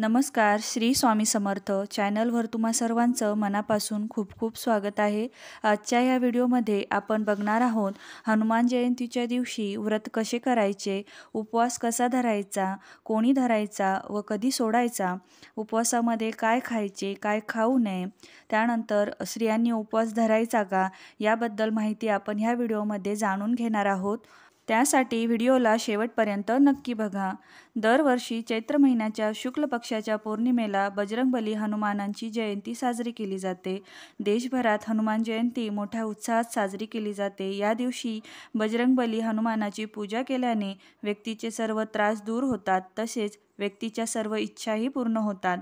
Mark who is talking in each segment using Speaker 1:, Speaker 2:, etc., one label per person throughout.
Speaker 1: नमस्कार, श्री स्वामी समर्थ चॅनलवर तुम्हा सर्वांचं मनापासून खूप खूप स्वागत आहे। आजच्या या व्हिडिओमध्ये आपण बघणार आहोत हनुमान जयंतीच्या दिवशी व्रत कसे करायचे, उपवास कसा धरायचा, कोणी धरायचा व कधी सोडायचा, उपवासामध्ये काय खायचे, काय खाऊ नये, त्यानंतर स्त्रियांनी उपवास धरायचा का, याबद्दल माहिती आपण ह्या व्हिडिओमध्ये जाणून घेणार आहोत। त्यासाठी व्हिडिओला शेवटपर्यंत नक्की बघा। दरवर्षी चैत्र महिन्याच्या शुक्ल पक्षाच्या पौर्णिमेला बजरंगबली हनुमानांची जयंती साजरी केली जाते। देशभरात हनुमान जयंती मोठ्या उत्साहात साजरी केली जाते। या दिवशी बजरंगबली हनुमानाची पूजा केल्याने व्यक्तीचे सर्व त्रास दूर होतात, तसेच व्यक्तीच्या सर्व इच्छाही पूर्ण होतात।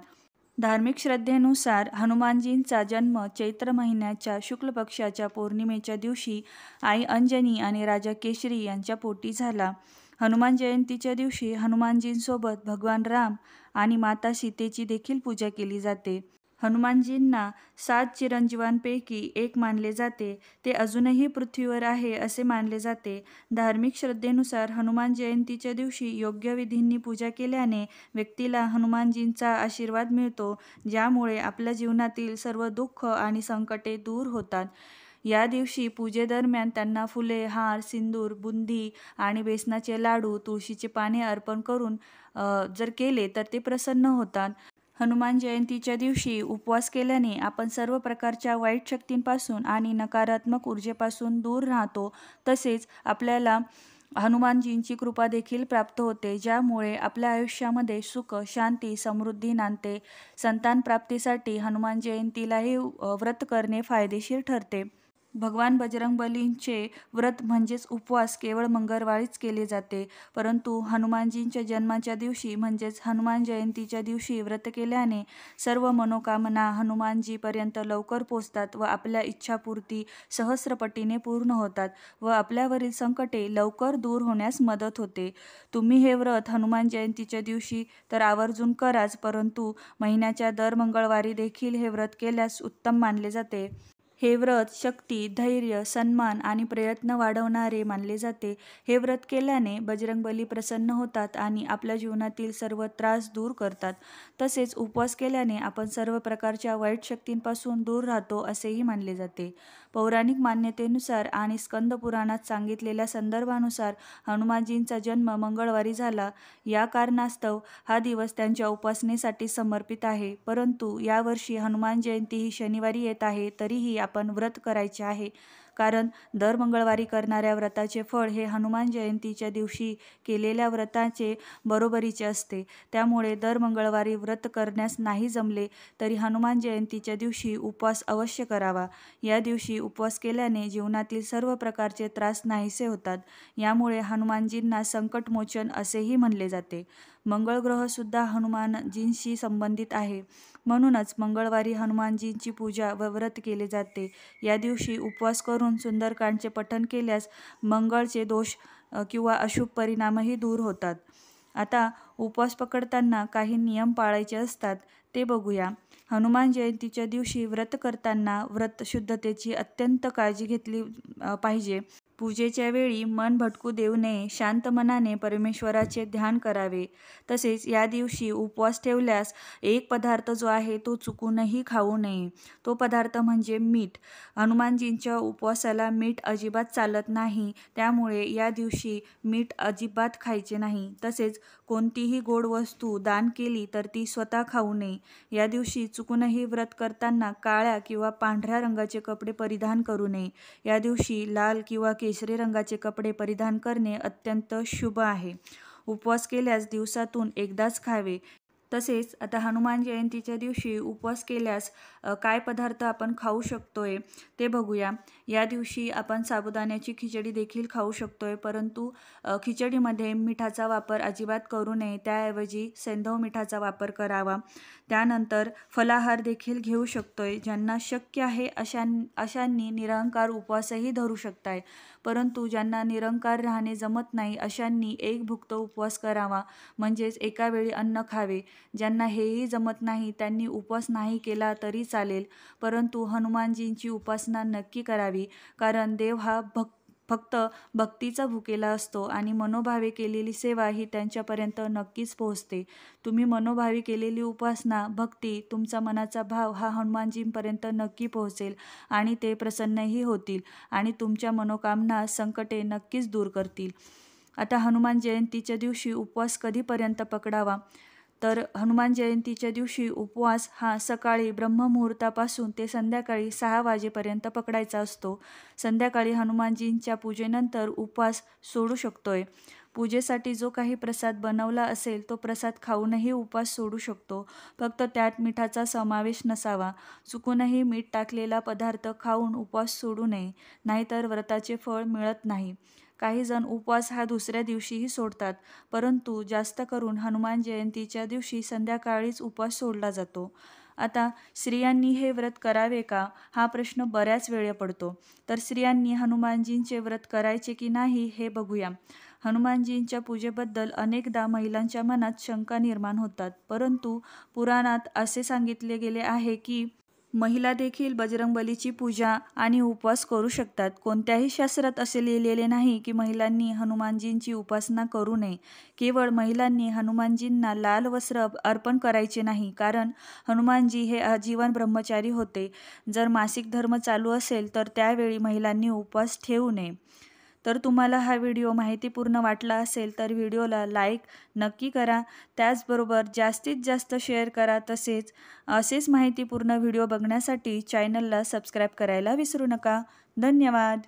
Speaker 1: धार्मिक श्रद्धेनुसार हनुमानजींचा जन्म चैत्र महिन्याच्या शुक्ल पक्षाच्या पौर्णिमेच्या दिवशी आई अंजनी आणि राजा केशरी यांच्या पोटी झाला। हनुमान जयंतीच्या दिवशी हनुमानजींसोबत भगवान राम आणि माता सीतेची देखील पूजा केली जाते। हनुमानजींना 7 चिरंजीवांपैकी एक मानले जाते। ते अजूनही पृथ्वीवर आहे असे मानले जाते। धार्मिक श्रद्धेनुसार हनुमान जयंतीच्या दिवशी योग्य विधींनी पूजा केल्याने व्यक्तीला हनुमानजींचा आशीर्वाद मिळतो, ज्यामुळे आपल्या जीवनातील सर्व दुःख आणि संकटे दूर होतात। या दिवशी पूजेदरम्यान त्यांना फुले, हार, सिंदूर, बुंदी आणि बेसनाचे लाडू, तुळशीची पाने अर्पण करून जर केले तर ते प्रसन्न होतात। हनुमान जयंतीच्या दिवशी उपवास केल्याने आपण सर्व प्रकारच्या वाईट शक्तींपासून आणि नकारात्मक ऊर्जेपासून दूर राहतो, तसेच आपल्याला हनुमानजींची कृपा देखील प्राप्त होते, ज्यामुळे आपल्या आयुष्यामध्ये सुख, शांती, समृद्धी नांदते। संतान प्राप्तीसाठी हनुमान जयंतीलाही व्रत करणे फायदेशीर ठरते। भगवान बजरंगबलींचे व्रत म्हणजेच उपवास केवळ मंगळवारीच केले जाते, परंतु हनुमानजींच्या जन्माच्या दिवशी म्हणजेच हनुमान जयंतीच्या दिवशी व्रत केल्याने सर्व मनोकामना हनुमानजीपर्यंत लवकर पोचतात व आपल्या इच्छापूर्ती सहस्रपटीने पूर्ण होतात व आपल्यावरील संकटे लवकर दूर होण्यास मदत होते। तुम्ही हे व्रत हनुमान जयंतीच्या दिवशी तर आवर्जून कराच, परंतु महिन्याच्या दर मंगळवारी देखील हे व्रत केल्यास उत्तम मानले जाते। हे व्रत शक्ती, धैर्य, सन्मान आणि प्रयत्न वाढवणारे मानले जाते। हे व्रत केल्याने बजरंगबली प्रसन्न होतात आणि आपल्या जीवनातील सर्व त्रास दूर करतात। तसेच उपवास केल्याने आपण सर्व प्रकारच्या वाईट शक्तींपासून दूर राहतो असेही मानले जाते। पौराणिक मान्यतेनुसार आणि स्कंद पुराणात सांगितलेल्या संदर्भानुसार हनुमानजींचा जन्म मंगळवारी झाला। या कारणास्तव हा दिवस त्यांच्या उपासनेसाठी समर्पित आहे, परंतु यावर्षी हनुमान जयंती ही शनिवारी येत आहे, तरीही आपण व्रत करायचे आहे, कारण दर मंगळवारी करणाऱ्या व्रताचे फळ हे हनुमान जयंतीच्या दिवशी केलेल्या व्रताचे बरोबरीचे असते। त्यामुळे दर मंगळवारी व्रत करण्यास नाही जमले तरी हनुमान जयंतीच्या दिवशी उपवास अवश्य करावा। या दिवशी उपवास केल्याने जीवनातील सर्व प्रकारचे त्रास नाहीसे होतात। यामुळे हनुमानजींना संकटमोचन असेही म्हणले जाते। मंगळ ग्रह सुद्धा हनुमानजींशी संबंधित आहे, म्हणूनच मंगळवारी हनुमानजींची पूजा व व्रत केले जाते। या दिवशी उपवास करून सुंदरकांडचे पठण केल्यास मंगळचे दोष किंवा अशुभ परिणामही दूर होतात। आता उपवास पकडताना काही नियम पाळायचे असतात, ते बघूया। हनुमान जयंतीच्या दिवशी व्रत करताना व्रत शुद्धतेची अत्यंत काळजी घेतली पाहिजे। पूजेच्या वेळी मन भटकू देऊ नये, शांत मनाने परमेश्वराचे ध्यान करावे। तसेच या दिवशी उपवास ठेवल्यास एक पदार्थ जो आहे तो चुकूनही खाऊ नये। तो पदार्थ म्हणजे मीठ। हनुमानजींच्या उपवासाला मीठ अजिबात चालत नाही, त्यामुळे या दिवशी मीठ अजिबात खायचे नाही। तसेच कोणतीही गोड वस्तू दान केली तर ती स्वतः खाऊ नये। या दिवशी चुकूनही व्रत करताना काळ्या किंवा पांढऱ्या रंगाचे कपडे परिधान करू नये। या दिवशी लाल किंवा केशरी रंगाचे कपडे परिधान करणे अत्यंत शुभ आहे। उपवास केल्यास दिवसातून एकदाच खावे। तसेच आता हनुमान जयंतीच्या दिवशी उपवास केल्यास काय पदार्थ आपण खाऊ शकतोय ते बघूया। या दिवशी आपण साबुदाण्याची खिचडी देखील खाऊ शकतोय, परंतु खिचडीमध्ये मिठाचा वापर अजिबात करू नये, त्याऐवजी सैंधव मिठाचा वापर करावा। त्यानंतर फलाहार देखील घेऊ शकतोय। ज्यांना शक्य आहे अशांनी निरंकार उपवासही धरू शकताय, परंतु ज्यांना निरंकार राहणे जमत नाही अशांनी एक भुक्त उपवास करावा, म्हणजेच एका वेळी अन्न खावे। ज्यांना हेही जमत नाही त्यांनी उपवास नाही केला तरी चालेल, परंतु हनुमानजींची उपासना नक्की करावी, कारण देव हा फक्त भक्तीचा भुकेला असतो आणि मनोभावे केलेली सेवा ही त्यांच्यापर्यंत नक्कीच पोहोचते. तुम्ही मनोभावे केलेली उपासना, भक्ती, तुमचा मनाचा भाव हा हनुमानजींपर्यंत नक्की पोहोचेल आणि ते प्रसन्नही होतील आणि तुमच्या मनोकामना, संकटे नक्कीच दूर करतील. आता हनुमान जयंतीच्या दिवशी उपवास कधीपर्यंत पकडावा? तर हनुमान जयंतीच्या दिवशी उपवास हा सकाळी ब्रह्ममुहूर्तापासून ते संध्याकाळी 6 वाजेपर्यंत पकडायचा असतो. संध्याकाळी हनुमानजींच्या पूजेनंतर उपवास सोडू शकतोय. पूजेसाठी जो काही प्रसाद बनवला असेल तो प्रसाद खाऊनही उपवास सोडू शकतो. फक्त त्यात मिठाचा समावेश नसावा. चुकूनही मीठ टाकलेला पदार्थ खाऊन उपवास सोडू नये, नाहीतर व्रताचे फळ मिळत नाही. काही जण उपवास हा दुसऱ्या दिवशीही सोडतात, परंतु जास्त करून हनुमान जयंतीच्या दिवशी संध्याकाळीच उपवास सोडला जातो. आता स्त्रियांनी हे व्रत करावे का, हा प्रश्न बऱ्याच वेळा पडतो. तर स्त्रियांनी हनुमानजींचे व्रत करायचे की नाही हे बघूया. हनुमानजींच्या पूजेबद्दल अनेकदा महिलांच्या मनात शंका निर्माण होतात, परंतु पुराणात असे सांगितले गेले आहे की महिला देखील बजरंगबलीची पूजा आणि उपवास करू शकतात. कोणत्याही शास्त्रात असे लिहिलेले नाही की महिलांनी हनुमानजींची उपासना करू नये. केवळ महिलांनी हनुमानजींना लाल वस्त्र अर्पण करायचे नाही, कारण हनुमानजी हे आजीवन ब्रह्मचारी होते. जर मासिक धर्म चालू असेल तर त्यावेळी महिलांनी उपवास ठेवू नये. तर तुम्हाला हा व्हिडिओ माहितीपूर्ण वाटला असेल तर व्हिडिओला लाईक नक्की करा. त्याचबरोबर जास्तीत जास्त शेअर करा. तसेच असेच माहितीपूर्ण व्हिडिओ बघण्यासाठी चॅनलला सबस्क्राईब करायला विसरू नका. धन्यवाद.